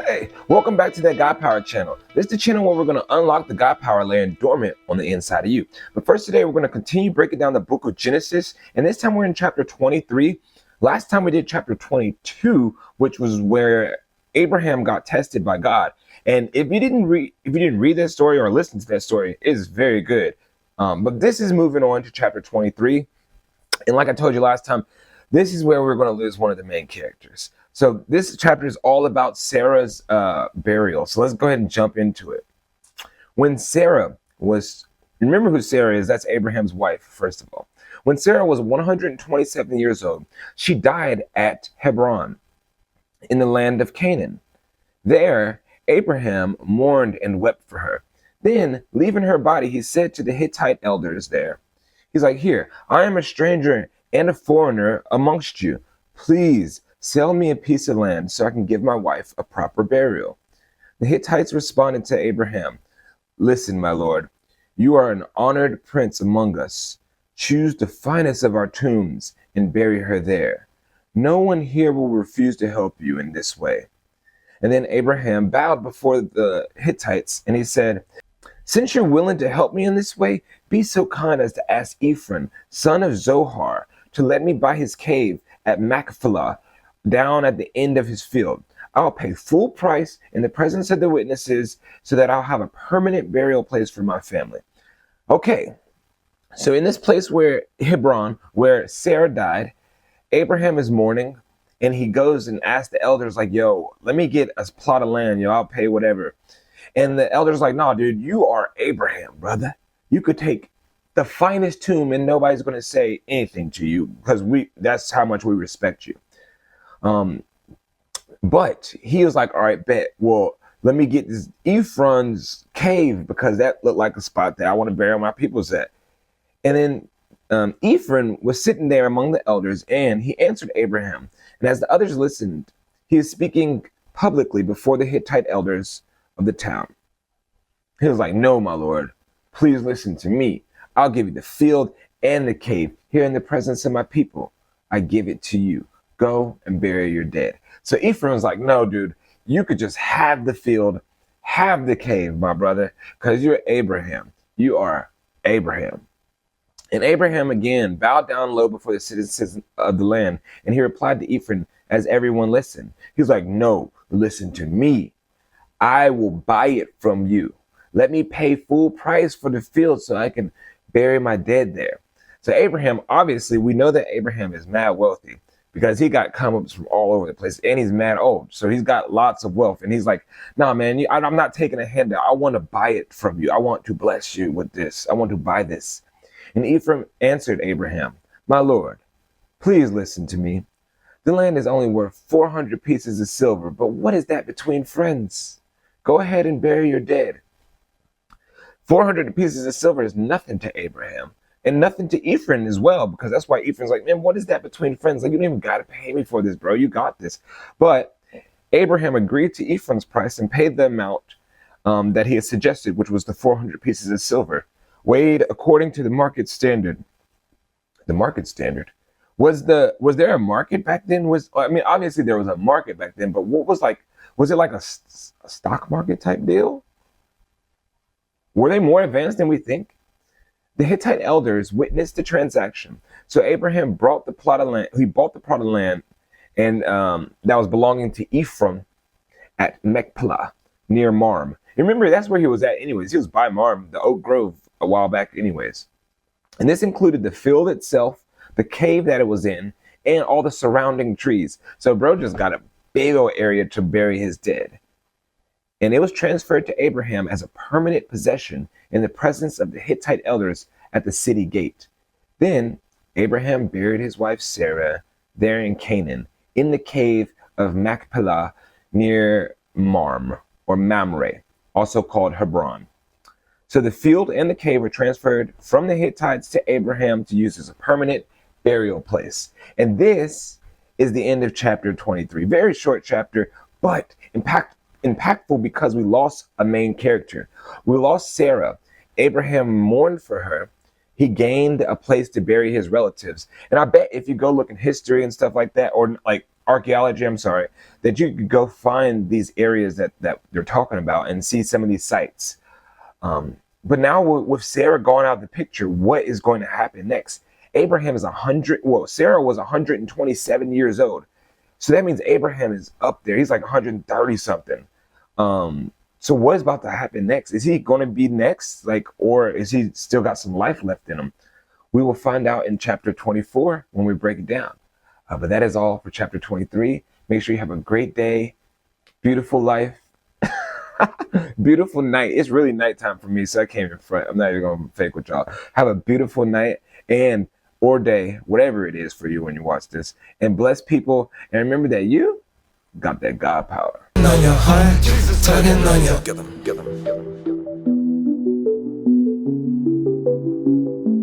Hey, welcome back to that God Power channel. This is the channel where we're going to unlock the God Power laying dormant on the inside of you. But first today, we're going to continue breaking down the book of Genesis. And this time we're in chapter 23. Last time we did chapter 22, which was where Abraham got tested by God. And if you didn't read that story or listen to that story, it is very good. But this is moving on to chapter 23. And like I told you last time, this is where we're going to lose one of the main characters. So this chapter is all about Sarah's burial. So let's go ahead and jump into it. When Sarah was, remember who Sarah is? That's Abraham's wife, first of all. When Sarah was 127 years old, she died at Hebron in the land of Canaan. There, Abraham mourned and wept for her. Then, leaving her body, he said to the Hittite elders there, he's like, here, I am a stranger and a foreigner amongst you. Please sell me a piece of land so I can give my wife a proper burial. The Hittites responded to Abraham, listen, my lord, you are an honored prince among us. Choose the finest of our tombs and bury her there. No one here will refuse to help you in this way. And then Abraham bowed before the Hittites and he said, since you're willing to help me in this way, be so kind as to ask Ephron, son of Zohar, to let me buy his cave at Machpelah, down at the end of his field. I'll pay full price in the presence of the witnesses so that I'll have a permanent burial place for my family. Okay, so in this place where Hebron, where Sarah died, Abraham is mourning and he goes and asks the elders like, yo, let me get a plot of land, yo, I'll pay whatever. And the elders like, no, dude, you are Abraham, brother. You could take the finest tomb and nobody's going to say anything to you because that's how much we respect you. But he was like, all right, bet. Well, let me get this Ephron's cave because that looked like a spot that I want to bury my peoples at. And then Ephron was sitting there among the elders and he answered Abraham. And as the others listened, he was speaking publicly before the Hittite elders of the town. He was like, no, my lord, please listen to me. I'll give you the field and the cave here in the presence of my people. I give it to you. Go and bury your dead. So Ephraim was like, no, dude, you could just have the field, have the cave, my brother, because you're Abraham. You are Abraham. And Abraham again bowed down low before the citizens of the land. And he replied to Ephraim as everyone listened. He was like, no, listen to me. I will buy it from you. Let me pay full price for the field so I can bury my dead there. So Abraham, obviously, we know that Abraham is mad wealthy because he got come-ups from all over the place and he's mad old. So he's got lots of wealth. And he's like, nah, man, I'm not taking a handout. I want to buy it from you. I want to bless you with this. I want to buy this. And Ephraim answered Abraham, my lord, please listen to me. The land is only worth 400 pieces of silver, but what is that between friends? Go ahead and bury your dead. 400 pieces of silver is nothing to Abraham. And nothing to Ephraim as well, because that's why Ephraim's like, man, what is that between friends? Like, you don't even got to pay me for this, bro. You got this. But Abraham agreed to Ephraim's price and paid the amount that he had suggested, which was the 400 pieces of silver, weighed according to the market standard. The market standard? Was there a market back then? Obviously there was a market back then, but was it like a stock market type deal? Were they more advanced than we think? The Hittite elders witnessed the transaction. So Abraham bought the plot of land, and that was belonging to Ephraim at Machpelah near Marm. And remember, that's where he was at anyways. He was by Marm, the Oak Grove, a while back anyways. And this included the field itself, the cave that it was in, and all the surrounding trees. So bro just got a big old area to bury his dead. And it was transferred to Abraham as a permanent possession in the presence of the Hittite elders at the city gate. Then Abraham buried his wife Sarah there in Canaan, in the cave of Machpelah near Marm, or Mamre, also called Hebron. So the field and the cave were transferred from the Hittites to Abraham to use as a permanent burial place. And this is the end of chapter 23. Very short chapter, but impactful because we lost a main character. We lost Sarah. Abraham mourned for her. He gained a place to bury his relatives. And I bet if you go look in history and stuff like that, or like archaeology, I'm sorry, that you could go find these areas that they're talking about and see some of these sites. But now with Sarah gone out of the picture, what is going to happen next? Abraham is 100. Well, Sarah was 127 years old. So that means Abraham is up there. He's like 130 something. So what is about to happen next? Is he going to be next? Or is he still got some life left in him? We will find out in chapter 24 when we break it down. But that is all for chapter 23. Make sure you have a great day. Beautiful life. Beautiful night. It's really nighttime for me, so I can't even front. I'm not even going to fake with y'all. Have a beautiful night or day, whatever it is for you when you watch this. And bless people. And remember that you got that God power. On your heart, tugging on your... Get them.